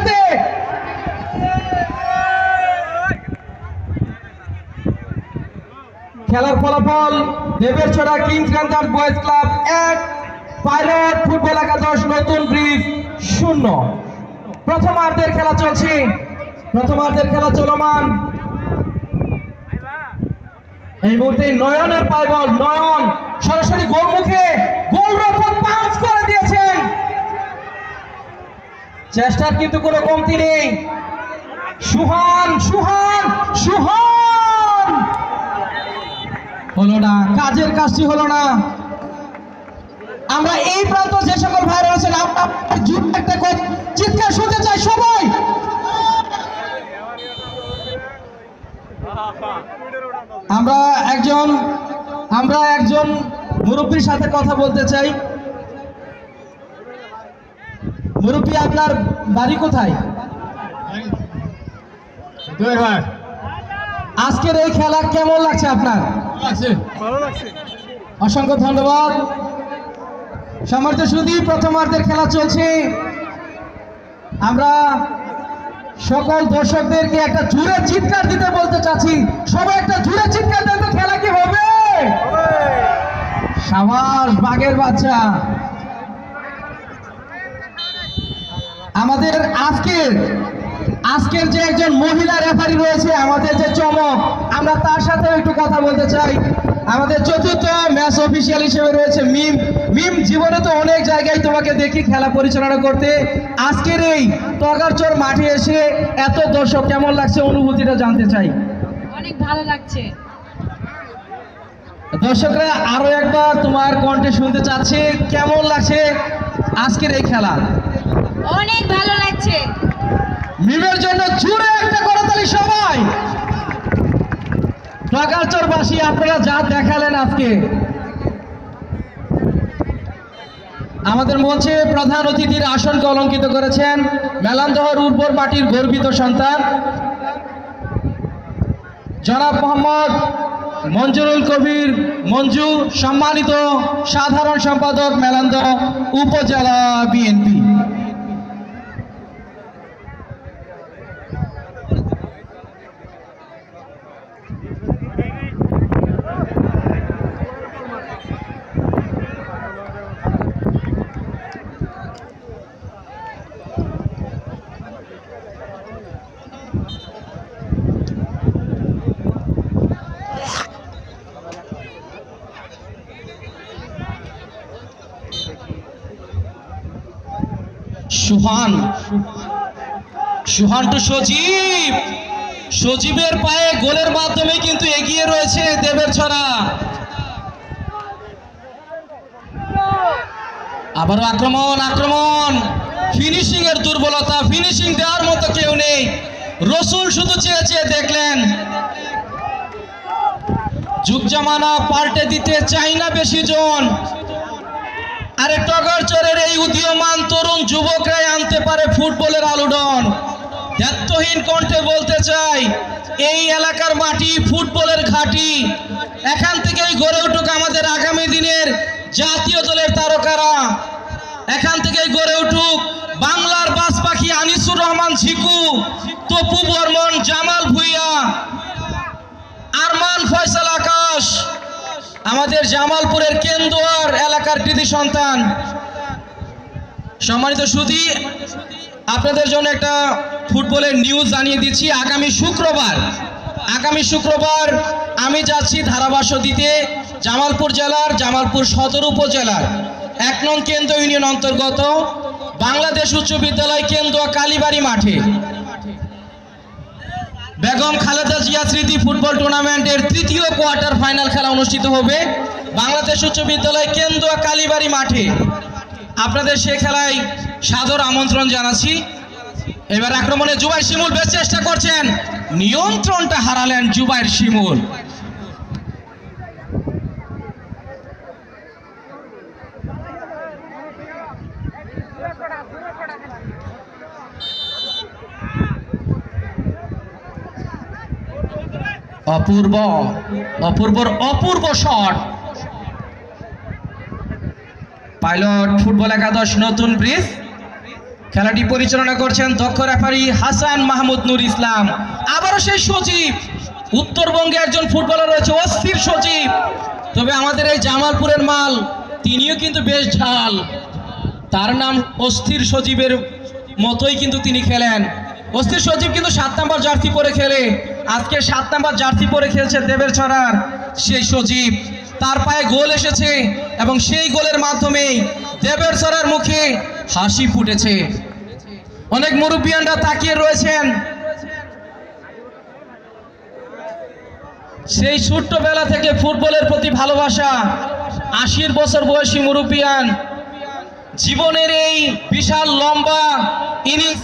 সাথে। খেলার ফলাফল Deberchhara Kings Rangers boys club 1, pilot football একাদশ নতুন ব্রিজ 0। প্রথমার্ধের খেলা চলছে, প্রথমার্ধের খেলা চলমান। এই মুহূর্তে নয়নের পায় বল, নয়ন সরাসরি গোলমুখে, গোলরক্ষক পাস করে দিয়েছেন। চেষ্টার কিন্তু কোনো কমতি নেই। সুহান সুহান সুহান হলো না, কাজের কাজটি হলো না। আমরা এই প্রান্ত যে সকল ভাই রয়েছেন একটা চিৎকার শুনতে চাই সবাই। আমরা একজন মুরব্বীর সাথে কথা বলতে চাই। মুরব্বী, আপনার বাড়ি কোথায়? আজকের এই খেলা কেমন লাগছে আপনার? ভালো লাগছে। অসংখ্য ধন্যবাদ। সম্মানিত সুধী, প্রথমার্ধের খেলা চলছে। আমরা সকল দর্শকদেরকে একটা জোরে চিৎকার দিতে বলতে চাচ্ছি, সবাই একটা জোরে চিৎকার দেন তো, খেলা কি হবে? সাবাস বাঘের বাচ্চা। আমাদের আজকের যে একজন মহিলা রেফারি রয়েছে, আমাদের যে চমক, আমরা তার সাথে একটু কথা বলতে চাই। আমাদের চতুর্থ ম্যাচ অফিসিয়াল হিসেবে রয়েছে মিম। মিম, জীবনে তো অনেক জায়গায় তোমাকে দেখি খেলা পরিচালনা করতে, আজকের এই টগারচর মাঠে এসে এত দর্শক কেমন লাগছে, অনুভূতিটা জানতে চাই। অনেক ভালো লাগছে। দর্শকরা আরো একবার তোমার কণ্ঠে শুনতে চাচ্ছে, কেমন লাগছে আজকের এই খেলা? অনেক ভালো লাগছে। মিমের জন্য জোরে একটা করতালি সবাই। টগারচরবাসী, আপনারা যা দেখালেন আজকে। আমাদের মঞ্চে প্রধান অতিথির আসনকে অলঙ্কিত করেছেন মেলান্দহর উর্বর মাটির গর্বিত সন্তান জনাব মোহাম্মদ মঞ্জুরুল কবির মঞ্জু, সম্মানিত সাধারণ সম্পাদক মেলান্দহ উপজেলা বিএনপি। সুহান টু সজীব, সজীবের পায়ে গোলের মাধ্যমে কিন্তু এগিয়ে রয়েছে দেবেরছড়া। আবারও আক্রমণ, ফিনিশিং এর দুর্বলতা, ফিনিশিং দেওয়ার মতো কেউ নেই। রসুল শুধু চেয়ে দেখলেন, যুগ জামানা পাল্টে দিতে চাই না বেশি জন। আরে টগারচরের এই উদীয়মান তরুণ যুবকরাই আনতে পারে ফুটবলের আলোড়ন। দায়িত্বহীন কণ্ঠে বলতে চাই, এই এলাকার মাটি ফুটবলের ঘাঁটি। এখান থেকেই গড়ে উঠুক আমাদের আগামী দিনের জাতীয় দলের তারকারা। এখান থেকেই গড়ে উঠুক বাংলার বাস পাখি আনিসুর রহমান ঝিকু, তপু বর্মন, জামাল ভুইয়া, আরমান ফয়সাল আকাশ, আমাদের জামালপুরের কেন্দুয়ার এলাকার কৃতি সন্তান। সম্মানিত সুধী, আপনাদের জন্য একটা ফুটবলের নিউজ জানিয়ে দিচ্ছি। আগামী শুক্রবার আমি যাচ্ছি ধারাভাষ্য দিতে জামালপুর জেলার জামালপুর সদর উপজেলার 1 নং কেন্দ্র ইউনিয়ন অন্তর্গত বাংলাদেশ উচ্চ বিদ্যালয় কেন্দুয়া কালীবাড়ি মাঠে বেগম খালেদা জিয়া স্মৃতি ফুটবল টুর্নামেন্টের 3য় কোয়ার্টার ফাইনাল খেলা অনুষ্ঠিত হবে বাংলাদেশ উচ্চ বিদ্যালয় কেন্দুয়া কালীবাড়ি মাঠে। আপনাদের সে খেলায় সাদর আমন্ত্রণ জানাচ্ছি। এবার আক্রমণে জুবাইর শিমুল বেশ চেষ্টা করছেন, নিয়ন্ত্রণটা হারালেন জুবাইর শিমুল। অপূর্ব শট। পাইলট ফুটবল একাদশ নতুন ব্রিজ খেলাটি পরিচালনা করছেন দক্ষ রেফারি হাসান মাহমুদ নূর ইসলাম। আবারও সেই সজীব, উত্তরবঙ্গে একজন ফুটবলার রয়েছে অস্থির সজীব, তবে আমাদের এই জামালপুরের মাল তিনিও কিন্তু বেশ ঝাল। তার নাম অস্থির সজীবের মতোই কিন্তু তিনি খেলেন। অস্থির সজীব কিন্তু 7 নাম্বার জার্সি পরে খেলে, আজকে 7 নাম্বার জার্সি পরে খেলছে দেবের ছড়ার সেই সজীব। তার পায়ে গোল এসেছে এবং সেই গোলের মাধ্যমে দেবের ছড়ার মুখে হাসি ফুটেছে। অনেক মুরব্বিয়ানরা তাকিয়ে রয়েছেন সেই ছোট্টবেলা থেকে ফুটবলের প্রতি ভালোবাসা। 80 বছর বয়সী মুরব্বিয়ান জীবনের এই বিশাল লম্বা ইনিংস